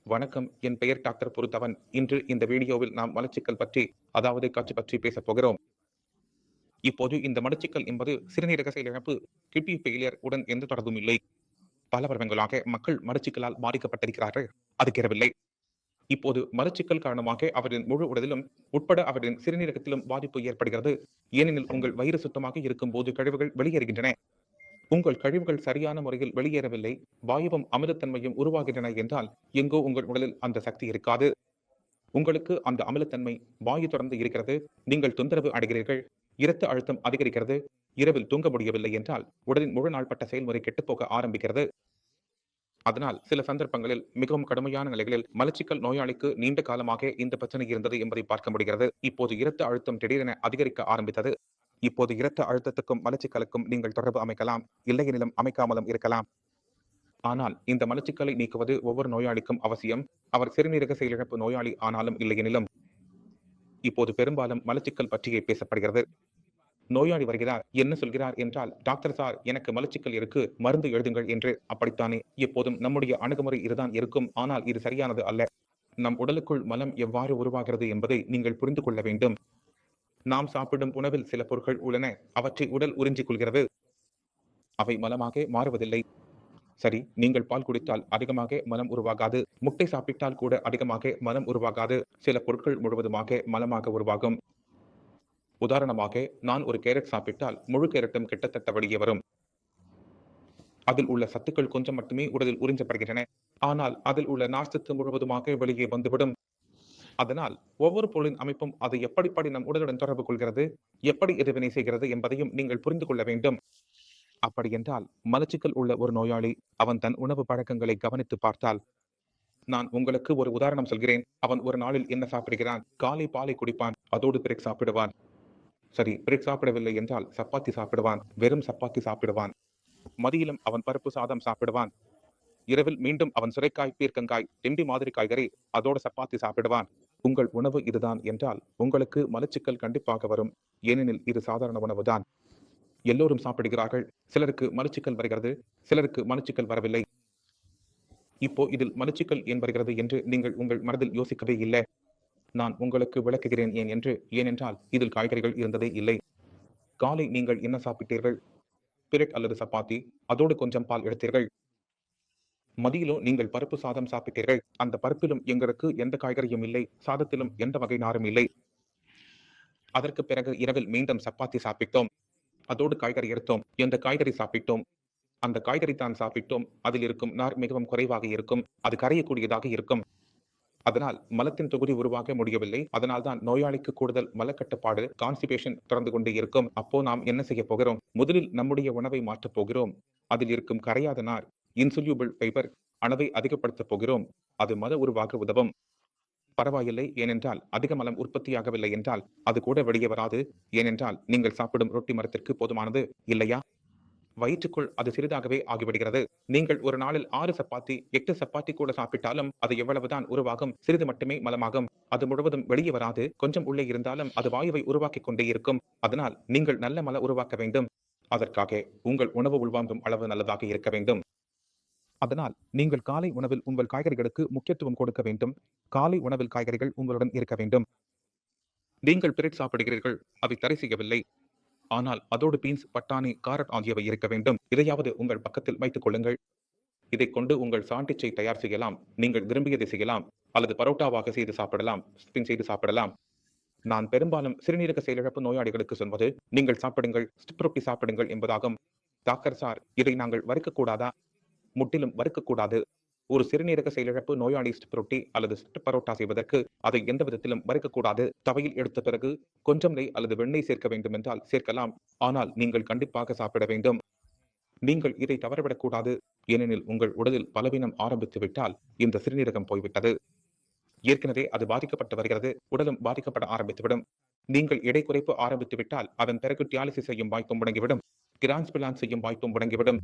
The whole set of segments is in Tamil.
வணக்கம். என் பெயர் டாக்டர் புருத்தவன். இன்று இந்த வீடியோவில் நாம் மலச்சிக்கல் பற்றி, அதாவது காய்ச்ச பற்றி பேசப் போகிறோம். இப்போது இந்த மலச்சிக்கல் என்பது சிறுநீரக செயலிழப்பு, கிட்னி ஃபெயிலியர் உடன் எந்த தொடர்பும் இல்லை. பல வருடங்களாக மக்கள் மலச்சிக்கலால் பாதிக்கப்பட்டிருக்கிறார்கள். அது தீரவில்லை. இப்போது மலச்சிக்கல் காரணமாக அவரின் முழு உடலிலும் உட்பட அவரின் சிறுநீரகத்திலும் பாதிப்பு ஏற்படுகிறது. ஏனெனில் உங்கள் வயிறு சுத்தமாக இருக்கும்போது கழிவுகள் வெளியேறுகின்றன. உங்கள் கழிவுகள் சரியான முறையில் வெளியேறவில்லை, வாயுவும் அமிலத்தன்மையும் உருவாகின்றன என்றால் எங்கோ உங்கள் உடலில் அந்த சக்தி இருக்காது. உங்களுக்கு அந்த அமிலத்தன்மை, வாயு தொடர்ந்து இருக்கிறது, நீங்கள் தொந்தரவு அடைகிறீர்கள், இரத்த அழுத்தம் அதிகரிக்கிறது, இரவில் தூங்க முடியவில்லை என்றால் உடலின் முழு நாள்பட்ட செயல்முறை கெட்டுப்போக ஆரம்பிக்கிறது. அதனால் சில சந்தர்ப்பங்களில் மிகவும் கடுமையான நிலைகளில் மலச்சிக்கல் நோயாளிக்கு நீண்ட காலமாக இந்த பிரச்சனை இருந்தது என்பதை பார்க்க முடிகிறது. இப்போது இரத்த அழுத்தம் திடீரென அதிகரிக்க ஆரம்பித்தது. இப்போது இரத்த அழுத்தத்துக்கும் மலச்சிக்கலுக்கும் நீங்கள் தொடர்பு அமைக்கலாம், இல்லையெனிலும் அமைக்காமலும் இருக்கலாம். ஆனால் இந்த மலச்சிக்கலை நீக்குவது ஒவ்வொரு நோயாளிக்கும் அவசியம். அவர் சிறுநீரக செயலிழப்பு நோயாளி ஆனாலும் இல்லையெனிலும். இப்போது பெரும்பாலும் மலச்சிக்கல் பற்றியே பேசப்படுகிறது. நோயாளி வருகிறார், என்ன சொல்கிறார் என்றால், டாக்டர் சார், எனக்கு மலச்சிக்கல் இருக்கு, மருந்து எழுதுங்கள் என்று. அப்படித்தானே எப்போதும் நம்முடைய அணுகுமுறை இதுதான் இருக்கும். ஆனால் இது சரியானது அல்ல. நம் உடலுக்குள் மலம் எவ்வாறு உருவாகிறது என்பதை நீங்கள் புரிந்து கொள்ள வேண்டும். நாம் சாப்பிடும் உணவில் சில பொருட்கள் உள்ளன, அவற்றை உடல் உறிஞ்சிக் கொள்கிறது. அவை மலமாக மாறுவதில்லை. சரி, நீங்கள் பால் குடித்தால் அதிகமாக மலம் உருவாகாது, முட்டை சாப்பிட்டால் கூட அதிகமாக மலம் உருவாகாது. சில பொருட்கள் முழுவதுமாக மலமாக உருவாகும். உதாரணமாக, நான் ஒரு கேரட் சாப்பிட்டால் முழு கேரட்டும் கிட்டத்தட்ட வெளியே வரும். அதில் உள்ள சத்துக்கள் கொஞ்சம் மட்டுமே உடலில் உறிஞ்சப்படுகின்றன. ஆனால் அதில் உள்ள நார்ச்சத்து முழுவதுமாக வெளியே வந்துவிடும். அதனால் ஒவ்வொரு பொருளின் அமைப்பும் அது எப்படி நம் உடலுடன் தொடர்பு கொள்கிறது, எப்படி எதிர்வினை செய்கிறது என்பதையும் நீங்கள் புரிந்து கொள்ள வேண்டும். அப்படி என்றால் மலச்சிக்கல் உள்ள ஒரு நோயாளி அவன் தன் உணவு பழக்கங்களை கவனித்து பார்த்தால், நான் உங்களுக்கு ஒரு உதாரணம் சொல்கிறேன். அவன் ஒரு நாளில் என்ன சாப்பிடுகிறான்? காலை பாலை குடிப்பான், அதோடு பிரெட் சாப்பிடுவான். சரி, பிரெட் சாப்பிடவில்லை என்றால் சப்பாத்தி சாப்பிடுவான், வெறும் சப்பாத்தி சாப்பிடுவான். மதியிலும் அவன் பருப்பு சாதம் சாப்பிடுவான். இரவில் மீண்டும் அவன் சுரைக்காய், பீர்க்கங்காய், திண்டி மாதிரி காய்கறி, அதோட சப்பாத்தி சாப்பிடுவான். உங்கள் உணவு இதுதான் என்றால் உங்களுக்கு மலச்சிக்கல் கண்டிப்பாக வரும். ஏனெனில் இது சாதாரண உணவுதான். எல்லோரும் சாப்பிடுகிறார்கள். சிலருக்கு மலச்சிக்கல் வருகிறது, சிலருக்கு மலச்சிக்கல் வரவில்லை. இப்போ இதில் மலச்சிக்கல் ஏன் வருகிறது என்று நீங்கள் உங்கள் மனதில் யோசிக்கவே இல்லை. நான் உங்களுக்கு விளக்குகிறேன் ஏன் என்று. ஏனென்றால் இதில் காய்கறிகள் இருந்ததே இல்லை. காலை நீங்கள் என்ன சாப்பிட்டீர்கள்? பிரெட் அல்லது சப்பாத்தி, அதோடு கொஞ்சம் பால் எடுத்தீர்கள். மதியிலோ நீங்கள் பருப்பு சாதம் சாப்பிட்டீர்கள். அந்த பருப்பிலும் எங்களுக்கு எந்த காய்கறியும் இல்லை, சாதத்திலும் எந்த வகை நாரும் இல்லை. அதற்கு பிறகு இரவில் மீண்டும் சப்பாத்தி சாப்பிட்டோம், அதோடு காய்கறி எடுத்தோம். எந்த காய்கறி சாப்பிட்டோம்? அந்த காய்கறி தான் சாப்பிட்டோம். அதில் இருக்கும் நார் மிகவும் குறைவாக இருக்கும், அது கரையக்கூடியதாக இருக்கும். அதனால் மலத்தின் தொகுதி உருவாக முடியவில்லை. அதனால் தான் நோயாளிக்கு கூடுதல் மலக்கட்டுப்பாடு, கான்ஸ்டிபேஷன் தொடர்ந்து கொண்டே இருக்கும். அப்போ நாம் என்ன செய்ய போகிறோம்? முதலில் நம்முடைய உணவை மாற்றப் போகிறோம். அதில் இருக்கும் கரையாத நார், இன்சொல்யூபிள் ஃபைபர் அளவை அதிகப்படுத்தப் போகிறோம். அது மல உருவாக உதவும். பரவாயில்லை, ஏனென்றால் அதிக மலம் உற்பத்தியாகவில்லை என்றால் அது கூட வெளியே வராது. ஏனென்றால் நீங்கள் சாப்பிடும் ரொட்டி மரத்திற்கு போதுமானது இல்லையா? வயிற்றுக்குள் அது சிறிதாகவே ஆகிவிடுகிறது. நீங்கள் ஒரு நாளில் 6 சப்பாத்தி, 8 சப்பாத்தி கூட சாப்பிட்டாலும் அது எவ்வளவுதான் உருவாகும்? சிறிது மட்டுமே மலமாகும். அது முழுவதும் வெளியே வராது. கொஞ்சம் உள்ளே இருந்தாலும் அது வாயுவை உருவாக்கிக் கொண்டே இருக்கும். அதனால் நீங்கள் நல்ல மல உருவாக்க வேண்டும். அதற்காக உங்கள் உணவு உள்வாங்கும் அளவு நல்லதாக இருக்க வேண்டும். அதனால் நீங்கள் காலை உணவில் உங்கள் காய்கறிகளுக்கு முக்கியத்துவம் கொடுக்க வேண்டும். காலை உணவில் காய்கறிகள் உங்களுடன் இருக்க வேண்டும். நீங்கள் பிரெட் சாப்பிடுகிறீர்கள், அவை தடை செய்யவில்லை. ஆனால் அதோடு பீன்ஸ், பட்டாணி, காரட் ஆகியவை இருக்க வேண்டும். இதையாவது உங்கள் பக்கத்தில் வைத்துக் கொள்ளுங்கள். இதைக் கொண்டு உங்கள் சாண்ட்விச்சை தயார் செய்யலாம். நீங்கள் விரும்பியதை செய்யலாம். அல்லது பரோட்டாவாக செய்து சாப்பிடலாம், ஸ்டிப்பிங் செய்து சாப்பிடலாம். நான் பெரும்பாலும் சிறுநீரக செயலிழப்பு நோயாளிகளுக்கு சொல்வது, நீங்கள் சாப்பிடுங்கள், ஸ்டிப் ரொட்டி சாப்பிடுங்கள் என்பதாகும். டாக்டர் சார், இதை நாங்கள் வறுக்கக்கூடாதா? முற்றிலும் வறுக்கக்கூடாது. ஒரு சிறுநீரக செயலிழப்பு நோயாளி ஸ்டிப் ரொட்டி அல்லது ஸ்டிப் பரோட்டா செய்வதற்கு அதை எந்த விதத்திலும் வறுக்கக்கூடாது. தவையில் எடுத்த பிறகு கொஞ்சம் நெய் அல்லது வெண்ணெய் சேர்க்க வேண்டும் என்றால் சேர்க்கலாம். ஆனால் நீங்கள் கண்டிப்பாக சாப்பிட வேண்டும். நீங்கள் இதை தவறவிடக்கூடாது. ஏனெனில் உங்கள் உடலில் பலவீனம் ஆரம்பித்து விட்டால் இந்த சிறுநீரகம் போய்விட்டது. ஏற்கனவே அது பாதிக்கப்பட்டு வருகிறது. உடலும் பாதிக்கப்பட ஆரம்பித்துவிடும். நீங்கள் எடை குறைப்பு ஆரம்பித்து விட்டால் அதன் பிறகு டியாலிசிஸ் செய்யும் வாய்ப்பும் முடங்கிவிடும். டிரான்ஸ்பிளான்ட் செய்யும் வாய்ப்பும் முடங்கிவிடும்.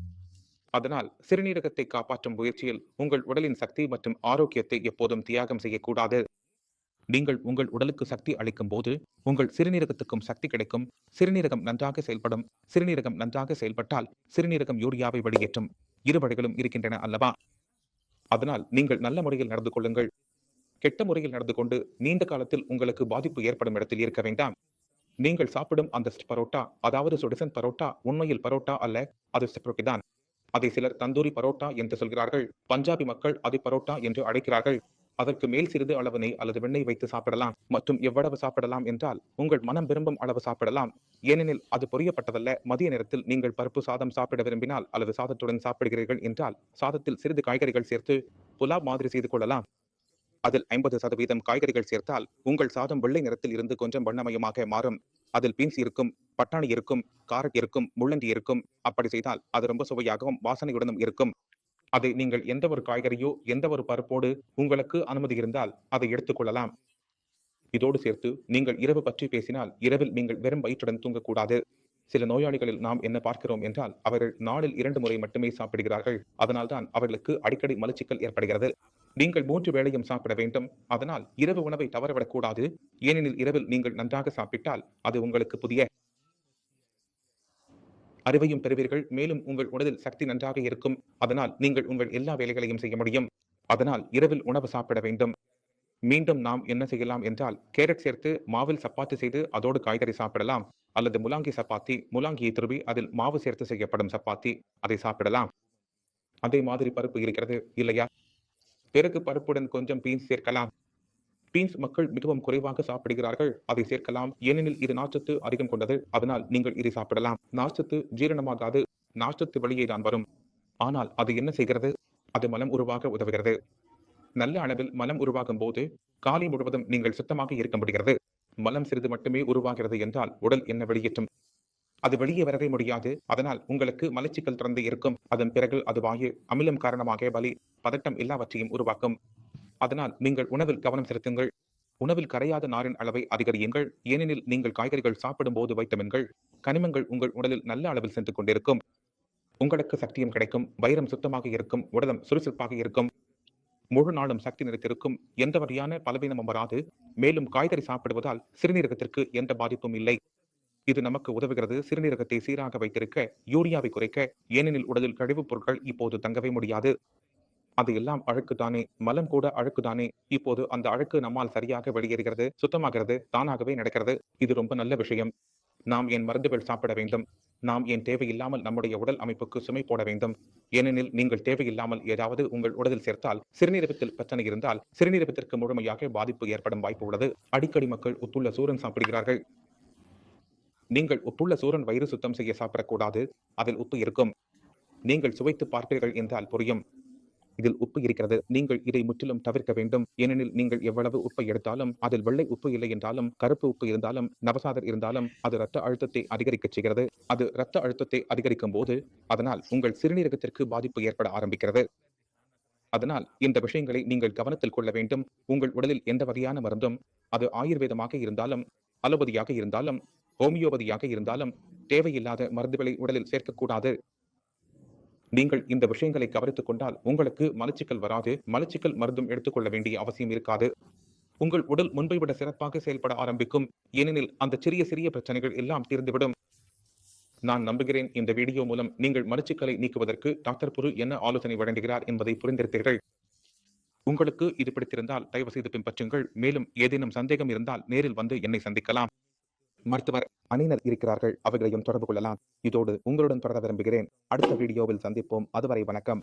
அதனால் சிறுநீரகத்தை காப்பாற்றும் முயற்சியில் உங்கள் உடலின் சக்தி மற்றும் ஆரோக்கியத்தை எப்போதும் தியாகம் செய்யக்கூடாது. நீங்கள் உங்கள் உடலுக்கு சக்தி அளிக்கும் போது உங்கள் சிறுநீரகத்துக்கும் சக்தி கிடைக்கும். சிறுநீரகம் நன்றாக செயல்படும். சிறுநீரகம் நன்றாக செயல்பட்டால் சிறுநீரகம் யூரியாவை வெளியேற்றும். இரு வழிகளும் இருக்கின்றன அல்லவா? அதனால் நீங்கள் நல்ல முறையில் நடந்து கொள்ளுங்கள். கெட்ட முறையில் நடந்து கொண்டு நீண்ட காலத்தில் உங்களுக்கு பாதிப்பு ஏற்படும் இடத்தில் இருக்க வேண்டாம். நீங்கள் சாப்பிடும் அந்த பரோட்டா, அதாவது சுடிசன் பரோட்டா உண்மையில் பரோட்டா அல்ல, அது ஸ்டெப்ரோட்டி தான். அதை சிலர் தந்தூரி பரோட்டா என்று சொல்கிறார்கள். பஞ்சாபி மக்கள் அதை பரோட்டா என்று அழைக்கிறார்கள். அதற்கு மேல் சிறிது அளவு நெய் அல்லது வெண்ணெய் வைத்து சாப்பிடலாம். மற்றும் எவ்வளவு சாப்பிடலாம் என்றால் உங்கள் மனம் விரும்பும் அளவு சாப்பிடலாம். ஏனெனில் அது பொரியப்பட்டதல்ல. மதிய நேரத்தில் நீங்கள் பருப்பு சாதம் சாப்பிட விரும்பினால் அல்லது சாதத்துடன் சாப்பிடுகிறீர்கள் என்றால் சாதத்தில் சிறிது காய்கறிகள் சேர்த்து புலாவ் மாதிரி செய்து கொள்ளலாம். அதில் 50% காய்கறிகள் சேர்த்தால் உங்கள் சாதம் வெள்ளை நிறத்தில் இருந்து கொஞ்சம் வண்ணமயமாக மாறும். அதில் பீன்ஸ் இருக்கும், பட்டாணி இருக்கும், காரட் இருக்கும், முள்ளங்கி இருக்கும். அப்படி செய்தால் அது ரொம்ப சுவையாகவும் வாசனையுடனும் இருக்கும். அதை நீங்கள் எந்த ஒரு காய்கறியோ எந்த ஒரு பருப்போடு உங்களுக்கு அனுமதி இருந்தால் அதை எடுத்துக்கொள்ளலாம். இதோடு சேர்த்து நீங்கள் இரவு பற்றி பேசினால் இரவில் நீங்கள் வெறும் வயிற்றுடன் தூங்கக்கூடாது. சில நோயாளிகளில் நாம் என்ன பார்க்கிறோம் என்றால் அவர்கள் நாளில் 2 முறை மட்டுமே சாப்பிடுகிறார்கள். அதனால்தான் அவர்களுக்கு அடிக்கடி மலச்சிக்கல் ஏற்படுகிறது. நீங்கள் 3 வேளையும் சாப்பிட வேண்டும். அதனால் இரவு உணவை தவறவிடக் கூடாது. ஏனெனில் இரவில் நீங்கள் நன்றாக சாப்பிட்டால் அது உங்களுக்கு புதிய அறிவையும் பெறுவீர்கள். மேலும் உங்கள் உடலில் சக்தி நன்றாக இருக்கும். அதனால் நீங்கள் உங்கள் எல்லா வேலைகளையும் செய்ய முடியும். அதனால் இரவில் உணவு சாப்பிட வேண்டும். மீண்டும் நாம் என்ன செய்யலாம் என்றால் கேரட் சேர்த்து மாவில் சப்பாத்தி செய்து அதோடு காய்கறி சாப்பிடலாம். அல்லது முலாங்கி சப்பாத்தி, முலாங்கியை துருவி அதில் மாவு சேர்த்து செய்யப்படும் சப்பாத்தி, அதை சாப்பிடலாம். அதே மாதிரி பருப்பு இருக்கிறது இல்லையா? பிறகு பருப்புடன் கொஞ்சம் பீன்ஸ் சேர்க்கலாம். பீன்ஸ் மக்கள் மிகவும் குறைவாக சாப்பிடுகிறார்கள். அதை சேர்க்கலாம். ஏனெனில் இது நார்ச்சத்து அதிகம் கொண்டது. அதனால் நீங்கள் இதை சாப்பிடலாம். நார்ச்சத்து ஜீரணமாகாது. நார்ச்சத்து வெளியே தான் வரும். ஆனால் அது என்ன செய்கிறது? அது மலம் உருவாக உதவுகிறது. நல்ல அளவில் மலம் உருவாகும் போது காலை முழுவதும் நீங்கள் சுத்தமாக இருக்க முடிகிறது. மலம் சிறிது மட்டுமே உருவாகிறது என்றால் உடல் என்ன வெளியேற்றும்? அது வெளியே வரவே முடியாது. அதனால் உங்களுக்கு மலச்சிக்கல் தொடர்ந்து இருக்கும். அதன் பிறகு அது வாயு அமிலம் காரணமாக வலி, பதட்டம் எல்லாவற்றையும் உருவாக்கும். அதனால் நீங்கள் உணவில் கவனம் செலுத்துங்கள். உணவில் கரையாத நாரின் அளவை அதிகரியுங்கள். ஏனெனில் நீங்கள் காய்கறிகள் சாப்பிடும் போது வைட்டமின்கள், கனிமங்கள் உங்கள் உடலில் நல்ல அளவில் சென்று கொண்டிருக்கும். உங்களுக்கு சக்தியும் கிடைக்கும். வயிறம் சுத்தமாக இருக்கும். உடலும் சுறுசுறுப்பாக இருக்கும். முழு நாளும் சக்தி நிறைத்திருக்கும். எந்த வகையான பலவீனமும் வராது. மேலும் காய்கறி சாப்பிடுவதால் சிறுநீரகத்திற்கு எந்த பாதிப்பும் இல்லை. இது நமக்கு உதவுகிறது சிறுநீரகத்தை சீராக வைத்திருக்க, யூரியாவை குறைக்க. ஏனெனில் உடலில் கழிவுப் பொருட்கள் இப்போது தங்கவே முடியாது. அது எல்லாம் அழுக்குதானே. மலம் கூட அழுக்குதானே. இப்போது அந்த அழுக்கு நம்மால் சரியாக வெளியேறுகிறது, சுத்தமாகிறது, தானாகவே நடக்கிறது. இது ரொம்ப நல்ல விஷயம். நாம் ஏன் மருந்துகள் சாப்பிட வேண்டும்? நாம் ஏன் தேவையில்லாமல் நம்முடைய உடல் அமைப்புக்கு சுமை போட வேண்டும்? ஏனெனில் நீங்கள் தேவையில்லாமல் ஏதாவது உங்கள் உடலில் சேர்த்தால், சிறுநீரகத்தில் பிரச்சனை இருந்தால் சிறுநீரகத்திற்கு முழுமையாக பாதிப்பு ஏற்படும் வாய்ப்பு உள்ளது. அடிக்கடி மக்கள் உப்புள்ள சூரன் சாப்பிடுகிறார்கள். நீங்கள் உப்புள்ள சூரன் வயிறு சுத்தம் செய்ய சாப்பிடக்கூடாது. அதில் உப்பு இருக்கும். நீங்கள் சுவைத்து பார்ப்பீர்கள் என்றால் புரியும். இதில் உப்பு இருக்கிறது. நீங்கள் இதை முற்றிலும் தவிர்க்க வேண்டும். ஏனெனில் நீங்கள் எவ்வளவு உப்பை எடுத்தாலும் அதில் வெள்ளை உப்பு இல்லை என்றாலும், கருப்பு உப்பு இருந்தாலும், நவசாதர் இருந்தாலும் அது இரத்த அழுத்தத்தை அதிகரிக்கச் செய்கிறது. அது இரத்த அழுத்தத்தை அதிகரிக்கும் போது அதனால் உங்கள் சிறுநீரகத்திற்கு பாதிப்பு ஏற்பட ஆரம்பிக்கிறது. அதனால் இந்த விஷயங்களை நீங்கள் கவனத்தில் கொள்ள வேண்டும். உங்கள் உடலில் எந்த வகையான மருந்தும், அது ஆயுர்வேதமாக இருந்தாலும், அலோபதியாக இருந்தாலும், ஹோமியோபதியாக இருந்தாலும், தேவையில்லாத மருந்துகளை உடலில் சேர்க்கக்கூடாது. நீங்கள் இந்த விஷயங்களை கவனித்துக் கொண்டால் உங்களுக்கு மலச்சிக்கல் வராது. மலச்சிக்கல் மருந்தும் எடுத்துக்கொள்ள வேண்டிய அவசியம் இருக்காது. உங்கள் உடல் முன்பை விட சிறப்பாக செயல்பட ஆரம்பிக்கும். ஏனெனில் அந்த சிறிய சிறிய பிரச்சனைகள் எல்லாம் தீர்ந்துவிடும். நான் நம்புகிறேன் இந்த வீடியோ மூலம் நீங்கள் மலச்சிக்கலை நீக்குவதற்கு டாக்டர் புரு என்ன ஆலோசனை வழங்குகிறார் என்பதை புரிந்திருப்பீர்கள். உங்களுக்கு இது பிடித்திருந்தால் தயவு செய்து பின்பற்றுங்கள். மேலும் ஏதேனும் சந்தேகம் இருந்தால் நேரில் வந்து என்னை சந்திக்கலாம். மருத்துவர் அணியினர் இருக்கிறார்கள். அவர்களையும் தொடர்பு கொள்ளலாம். இதோடு உங்களுடன் தொடர விரும்புகிறேன். அடுத்த வீடியோவில் சந்திப்போம். அதுவரை வணக்கம்.